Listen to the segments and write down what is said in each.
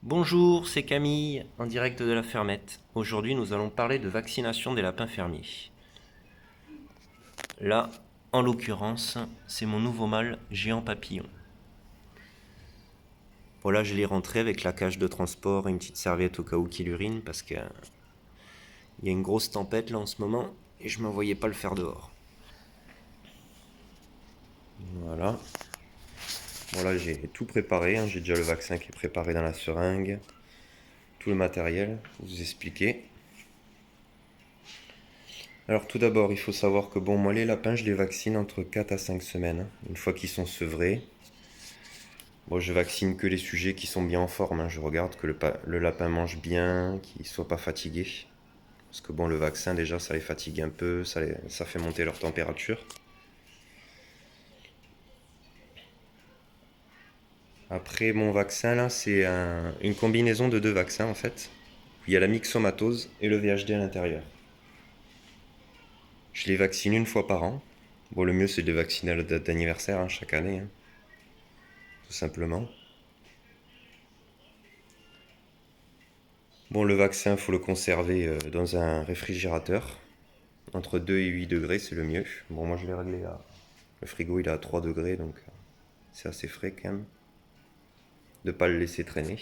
Bonjour, c'est Camille, en direct de la fermette. Aujourd'hui, nous allons parler de vaccination des lapins fermiers. Là, en l'occurrence, c'est mon nouveau mâle géant papillon. Voilà, je l'ai rentré avec la cage de transport et une petite serviette au cas où qu'il urine parce qu'il y a une grosse tempête là en ce moment et je ne me voyais pas le faire dehors. Voilà. Voilà, j'ai tout préparé, hein. J'ai déjà le vaccin qui est préparé dans la seringue, tout le matériel, pour vous expliquer. Alors tout d'abord, il faut savoir que bon, moi les lapins, je les vaccine entre 4 à 5 semaines, hein, une fois qu'ils sont sevrés. Bon, je vaccine que les sujets qui sont bien en forme, hein. Je regarde que le lapin mange bien, qu'il soit pas fatigué. Parce que bon, le vaccin déjà, ça les fatigue un peu, ça fait monter leur température. Après, mon vaccin là, c'est une combinaison de deux vaccins en fait. Il y a la myxomatose et le VHD à l'intérieur. Je les vaccine une fois par an. Bon, le mieux c'est de les vacciner à la date d'anniversaire, hein, chaque année, hein, tout simplement. Bon, le vaccin, faut le conserver dans un réfrigérateur. Entre 2 et 8 degrés, c'est le mieux. Bon, moi je l'ai réglé à... Le frigo, il est à 3 degrés, donc c'est assez frais quand même. De pas le laisser traîner.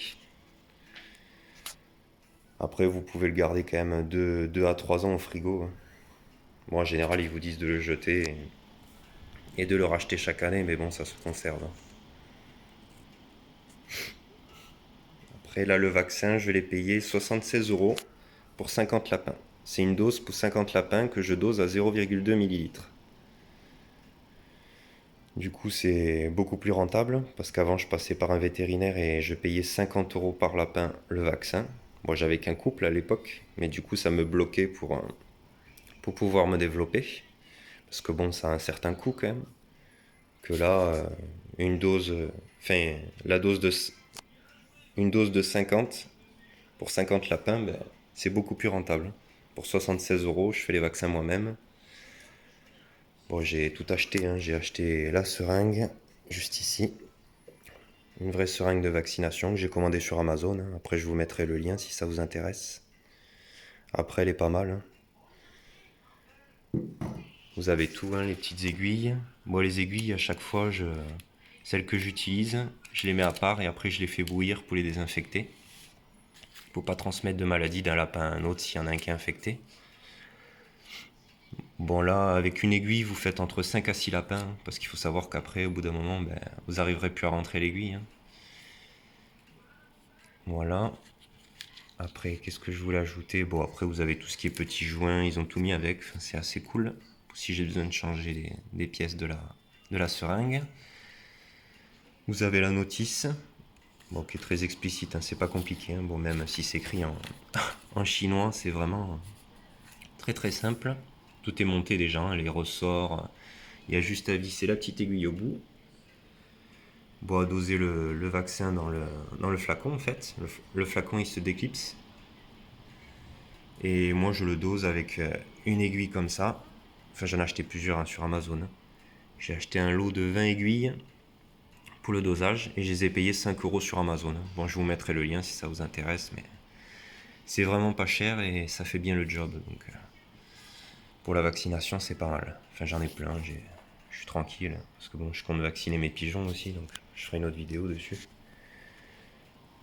Après, vous pouvez le garder quand même 2 à 3 ans au frigo, hein. Bon, en général, ils vous disent de le jeter et de le racheter chaque année, mais bon, ça se conserve, hein. Après, là, le vaccin, je vais les payer 76 € pour 50 lapins. C'est une dose pour 50 lapins que je dose à 0,2 millilitres. Du coup, c'est beaucoup plus rentable parce qu'avant, je passais par un vétérinaire et je payais 50 € par lapin le vaccin. Moi, j'avais qu'un couple à l'époque, mais du coup, ça me bloquait pour pouvoir me développer. Parce que bon, ça a un certain coût quand même. Que là, une dose, enfin, la dose de, une dose de 50 pour 50 lapins, ben, c'est beaucoup plus rentable. Pour 76 €, je fais les vaccins moi-même. Bon, j'ai tout acheté, hein. J'ai acheté la seringue, juste ici. Une vraie seringue de vaccination que j'ai commandée sur Amazon, hein. Après, je vous mettrai le lien si ça vous intéresse. Après, elle est pas mal, hein. Vous avez tout, hein, les petites aiguilles. Moi, les aiguilles, à chaque fois, celles que j'utilise, je les mets à part et après, je les fais bouillir pour les désinfecter. Faut pas transmettre de maladie d'un lapin à un autre s'il y en a un qui est infecté. Bon, là, avec une aiguille, vous faites entre 5 à 6 lapins, parce qu'il faut savoir qu'après, au bout d'un moment, ben, vous arriverez plus à rentrer l'aiguille, hein. Voilà. Après, qu'est-ce que je voulais ajouter? Bon, après, vous avez tout ce qui est petits joints, ils ont tout mis avec, enfin, c'est assez cool. Si j'ai besoin de changer des pièces de la seringue. Vous avez la notice, bon, qui est très explicite, hein, c'est pas compliqué, hein. Bon, même si c'est écrit en chinois, c'est vraiment très très simple. Tout est monté déjà, hein, les ressorts. Il y a juste à visser la petite aiguille au bout. Bon, à doser le vaccin dans le flacon en fait. Le flacon il se déclipse. Et moi je le dose avec une aiguille comme ça. Enfin j'en ai acheté plusieurs, hein, sur Amazon. J'ai acheté un lot de 20 aiguilles pour le dosage et je les ai payés 5 € sur Amazon. Bon, je vous mettrai le lien si ça vous intéresse, mais c'est vraiment pas cher et ça fait bien le job. Donc pour la vaccination c'est pas mal. Enfin j'en ai plein, je suis tranquille. Parce que bon, je compte vacciner mes pigeons aussi, donc je ferai une autre vidéo dessus.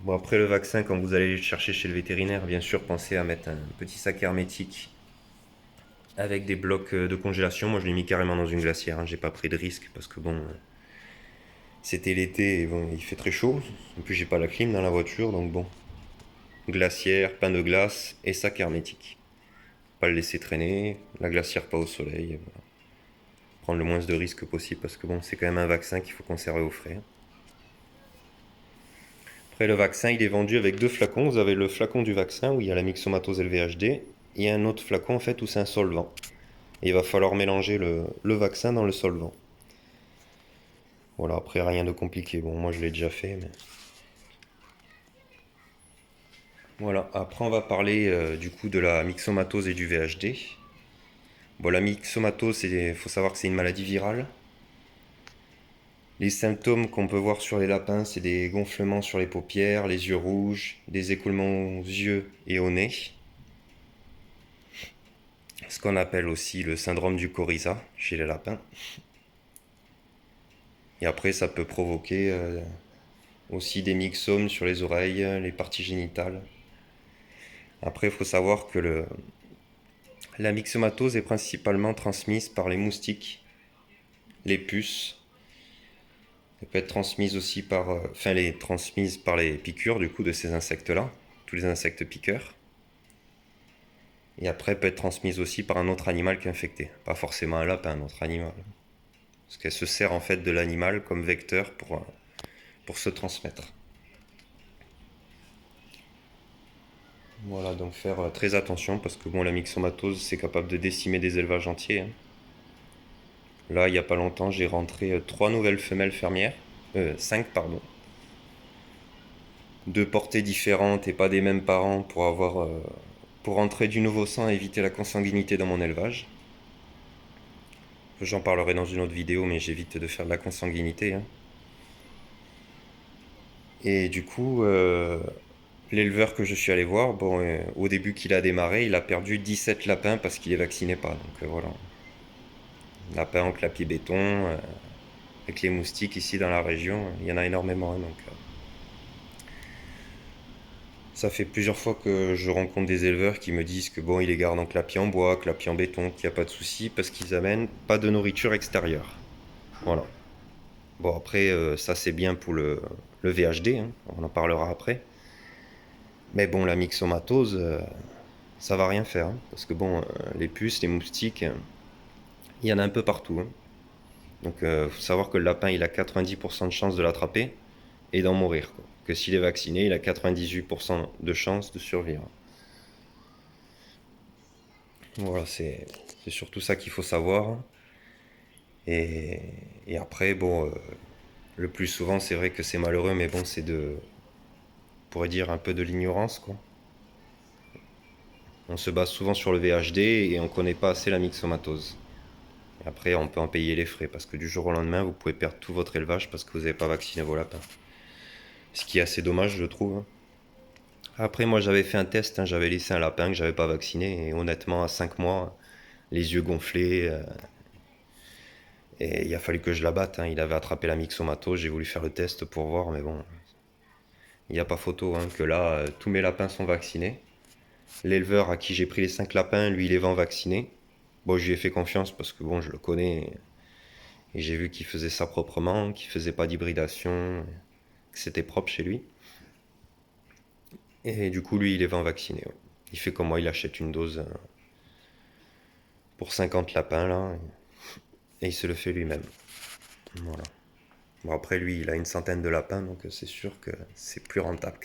Bon, après le vaccin, quand vous allez le chercher chez le vétérinaire, bien sûr, pensez à mettre un petit sac hermétique avec des blocs de congélation. Moi, je l'ai mis carrément dans une glacière, hein. J'ai pas pris de risque parce que bon, c'était l'été et bon, il fait très chaud. En plus, j'ai pas la clim dans la voiture, donc bon, glacière, pain de glace et sac hermétique. Pas le laisser traîner, la glacière pas au soleil. Voilà. Prendre le moins de risques possible parce que bon, c'est quand même un vaccin qu'il faut conserver au frais. Après, le vaccin, il est vendu avec deux flacons. Vous avez le flacon du vaccin où il y a la myxomatose et le VHD. Il y a un autre flacon en fait où c'est un solvant. Et il va falloir mélanger le vaccin dans le solvant. Voilà, après rien de compliqué. Bon, moi je l'ai déjà fait, mais... Voilà, après on va parler du coup de la myxomatose et du VHD. Bon, la myxomatose, il faut savoir que c'est une maladie virale. Les symptômes qu'on peut voir sur les lapins, c'est des gonflements sur les paupières, les yeux rouges, des écoulements aux yeux et au nez. Ce qu'on appelle aussi le syndrome du coryza chez les lapins. Et après, ça peut provoquer aussi des myxomes sur les oreilles, les parties génitales. Après, il faut savoir que la myxomatose est principalement transmise par les moustiques, les puces. Elle peut être transmise aussi transmise par les piqûres du coup de ces insectes-là, tous les insectes piqueurs. Et après, elle peut être transmise aussi par un autre animal qui est infecté. Pas forcément un lapin, un autre animal. Parce qu'elle se sert en fait de l'animal comme vecteur pour se transmettre. Voilà, donc faire très attention parce que bon, la myxomatose, c'est capable de décimer des élevages entiers. Là, il n'y a pas longtemps, j'ai rentré 3 nouvelles femelles fermières. 5, pardon. De portées différentes et pas des mêmes parents pour entrer du nouveau sang et éviter la consanguinité dans mon élevage. J'en parlerai dans une autre vidéo, mais j'évite de faire de la consanguinité. Et du coup, l'éleveur que je suis allé voir, au début qu'il a démarré, il a perdu 17 lapins parce qu'il les vaccinait pas. Donc voilà. Lapins en clapier béton, avec les moustiques ici dans la région, il y en a énormément. Ça fait plusieurs fois que je rencontre des éleveurs qui me disent que bon, ils les gardent en clapier en bois, clapier en béton, qu'il n'y a pas de souci parce qu'ils amènent pas de nourriture extérieure. Voilà. Bon, après, ça c'est bien pour le VHD, on en parlera après. Mais bon, la myxomatose, ça va rien faire. Parce que bon, les puces, les moustiques, il y en a un peu partout. Donc, faut savoir que le lapin, il a 90% de chances de l'attraper et d'en mourir. Que s'il est vacciné, il a 98% de chances de survivre. Voilà, c'est surtout ça qu'il faut savoir. Et après, bon, le plus souvent, c'est vrai que c'est malheureux, mais bon, on pourrait dire un peu de l'ignorance, quoi. On se base souvent sur le VHD et on connaît pas assez la myxomatose. Et après, on peut en payer les frais parce que du jour au lendemain, vous pouvez perdre tout votre élevage parce que vous n'avez pas vacciné vos lapins. Ce qui est assez dommage, je trouve. Après, moi, j'avais fait un test, j'avais laissé un lapin que j'avais pas vacciné et honnêtement, à 5 mois, les yeux gonflés, et il a fallu que je l'abatte. Il avait attrapé la myxomatose, j'ai voulu faire le test pour voir, mais bon, il n'y a pas photo que là, tous mes lapins sont vaccinés. L'éleveur à qui j'ai pris les 5 lapins, lui, il les vend vaccinés. Bon, je lui ai fait confiance parce que bon, je le connais. Et j'ai vu qu'il faisait ça proprement, qu'il faisait pas d'hybridation, que c'était propre chez lui. Et du coup, lui, il les vend vaccinés. Ouais. Il fait comme moi, il achète une dose pour 50 lapins, là, et il se le fait lui-même. Voilà. Bon, après, lui, il a une centaine de lapins, donc c'est sûr que c'est plus rentable.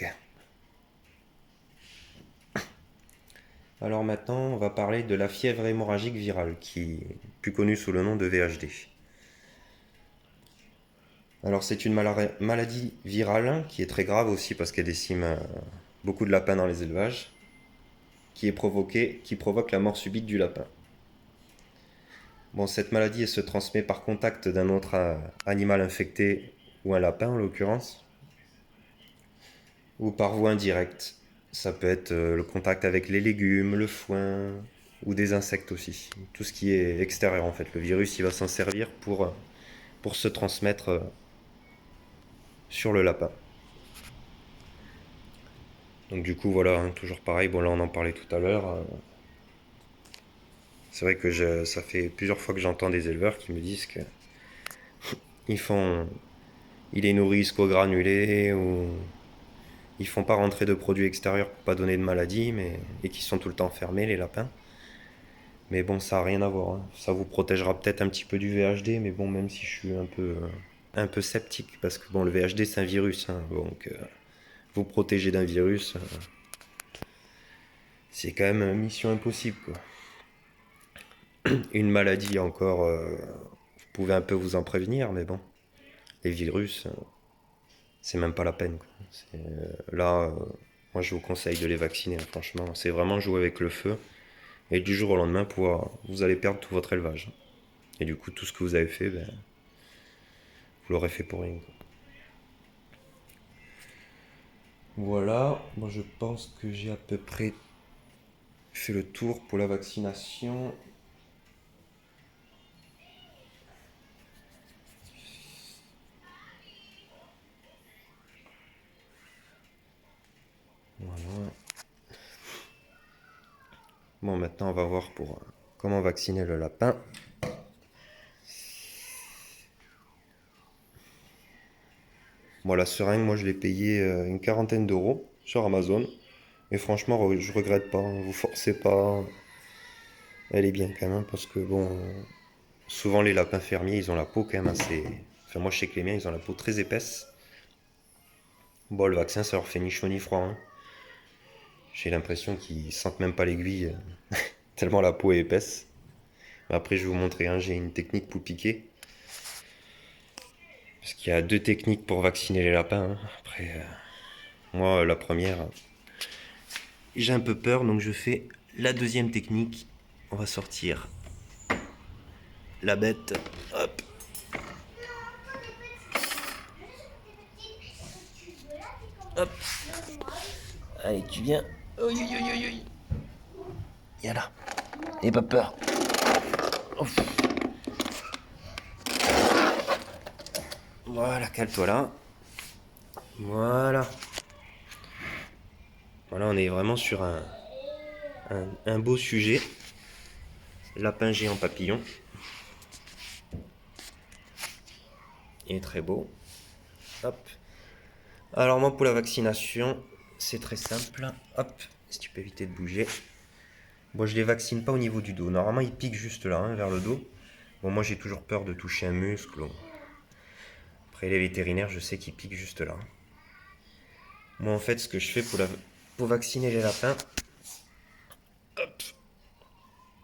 Alors maintenant, on va parler de la fièvre hémorragique virale, qui est plus connue sous le nom de VHD. Alors c'est une maladie virale qui est très grave aussi parce qu'elle décime beaucoup de lapins dans les élevages, qui provoque la mort subite du lapin. Bon, cette maladie elle se transmet par contact d'un autre animal infecté, ou un lapin en l'occurrence, ou par voie indirecte. Ça peut être le contact avec les légumes, le foin, ou des insectes aussi. Tout ce qui est extérieur en fait. Le virus il va s'en servir pour se transmettre sur le lapin. Donc du coup voilà, toujours pareil, bon là on en parlait tout à l'heure. C'est vrai que ça fait plusieurs fois que j'entends des éleveurs qui me disent que ils les nourrissent qu'au granulé ou ils font pas rentrer de produits extérieurs pour pas donner de maladie, et qui sont tout le temps fermés les lapins. Mais bon, ça a rien à voir. Ça vous protégera peut-être un petit peu du VHD, mais bon, même si je suis un peu sceptique, parce que bon, le VHD c'est un virus, donc vous protéger d'un virus, c'est quand même une mission impossible, quoi. Une maladie encore, vous pouvez un peu vous en prévenir, mais bon, les virus, c'est même pas la peine, quoi. Là, moi je vous conseille de les vacciner, franchement. C'est vraiment jouer avec le feu. Et du jour au lendemain, vous allez perdre tout votre élevage. Et du coup, tout ce que vous avez fait, Vous l'aurez fait pour rien, quoi. Voilà, moi je pense que j'ai à peu près fait le tour pour la vaccination. Voilà. Bon, maintenant on va voir pour comment vacciner le lapin. Bon, la seringue, moi je l'ai payé une quarantaine d'euros sur Amazon. Et franchement, je regrette pas, hein, vous forcez pas. Elle est bien quand même parce que bon, souvent les lapins fermiers, ils ont la peau quand même assez. Enfin, moi je sais que les miens, ils ont la peau très épaisse. Bon, le vaccin, ça leur fait ni chaud ni froid, hein. J'ai l'impression qu'ils sentent même pas l'aiguille, tellement la peau est épaisse. Après, je vais vous montrer, hein, j'ai une technique pour piquer. Parce qu'il y a deux techniques pour vacciner les lapins, hein. Après, moi, la première, j'ai un peu peur, donc je fais la deuxième technique. On va sortir la bête. Hop. Hop. Allez, tu viens. Viens là. N'aie pas peur. Ouf. Voilà, cale-toi là. Voilà. Voilà, on est vraiment sur un beau sujet. Lapin géant papillon. Il est très beau. Hop. Alors moi pour la vaccination, c'est très simple. Hop, si tu peux éviter de bouger. Bon, je les vaccine pas au niveau du dos. Normalement, ils piquent juste là, hein, vers le dos. Bon, moi j'ai toujours peur de toucher un muscle. Après les vétérinaires, je sais qu'ils piquent juste là. Moi en fait, ce que je fais pour vacciner les lapins, hop,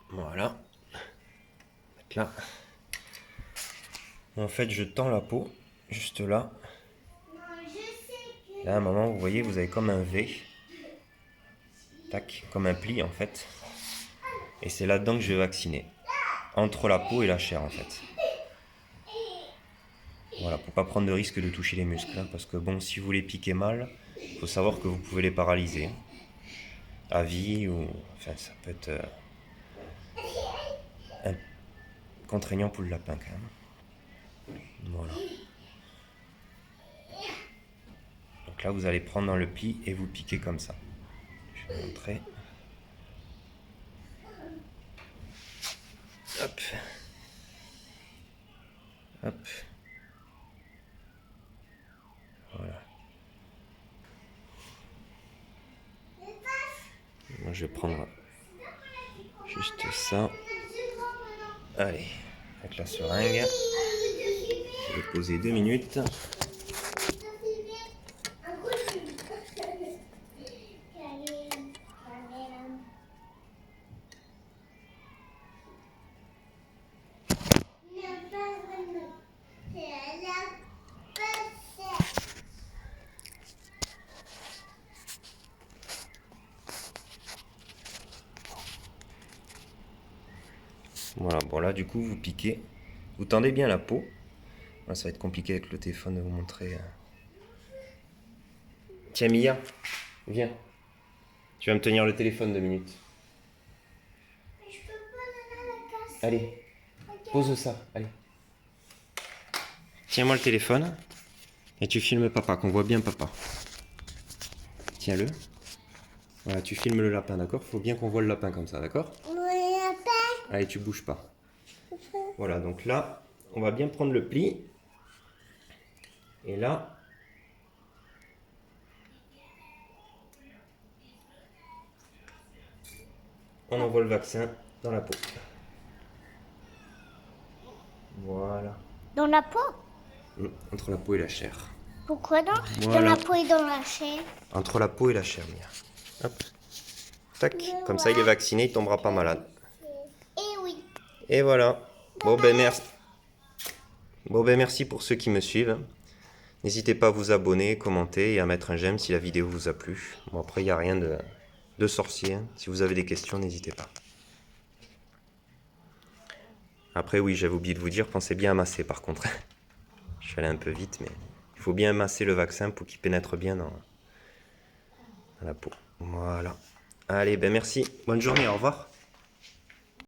voilà, mettre là. En fait, je tends la peau juste là. Là, à un moment, vous voyez, vous avez comme un V. Tac, comme un pli en fait. Et c'est là-dedans que je vais vacciner. Entre la peau et la chair en fait. Voilà, pour pas prendre de risque de toucher les muscles. Hein, parce que bon, si vous les piquez mal, il faut savoir que vous pouvez les paralyser. À vie ou... Enfin, ça peut être contraignant pour le lapin quand même. Voilà. Donc là, vous allez prendre dans le pli et vous piquer comme ça. Je vais vous montrer. Hop. Hop. Voilà. Moi, je vais prendre juste ça. Allez, avec la seringue. Je vais poser 2 minutes. Voilà, bon là du coup vous piquez, vous tendez bien la peau. Là, ça va être compliqué avec le téléphone de vous montrer. Tiens Mia, viens. Tu vas me tenir le téléphone 2 minutes. Je peux pas la casser. Allez, Ok. pose ça, allez. Tiens-moi le téléphone et tu filmes papa, qu'on voit bien papa. Tiens-le. Voilà, tu filmes le lapin, d'accord? Faut bien qu'on voit le lapin comme ça, d'accord? Oui, papa. Allez, tu bouges pas. Voilà, donc là, on va bien prendre le pli. Et là, on envoie le vaccin dans la peau. Voilà. Dans la peau? Entre la peau et la chair. Pourquoi dans Voilà. la peau et dans la chair? Entre la peau et la chair, Mia. Hop. Tac. Comme ça, il est vacciné, il tombera pas malade. Eh oui. Et voilà. Bon ben merci. Bon ben merci pour ceux qui me suivent. N'hésitez pas à vous abonner, commenter et à mettre un j'aime si la vidéo vous a plu. Bon après il n'y a rien de sorcier. Hein. Si vous avez des questions, n'hésitez pas. Après oui, j'avais oublié de vous dire, pensez bien à masser par contre. Je suis allé un peu vite, mais il faut bien masser le vaccin pour qu'il pénètre bien dans la peau. Voilà. Allez, ben merci. Bonne journée, au revoir.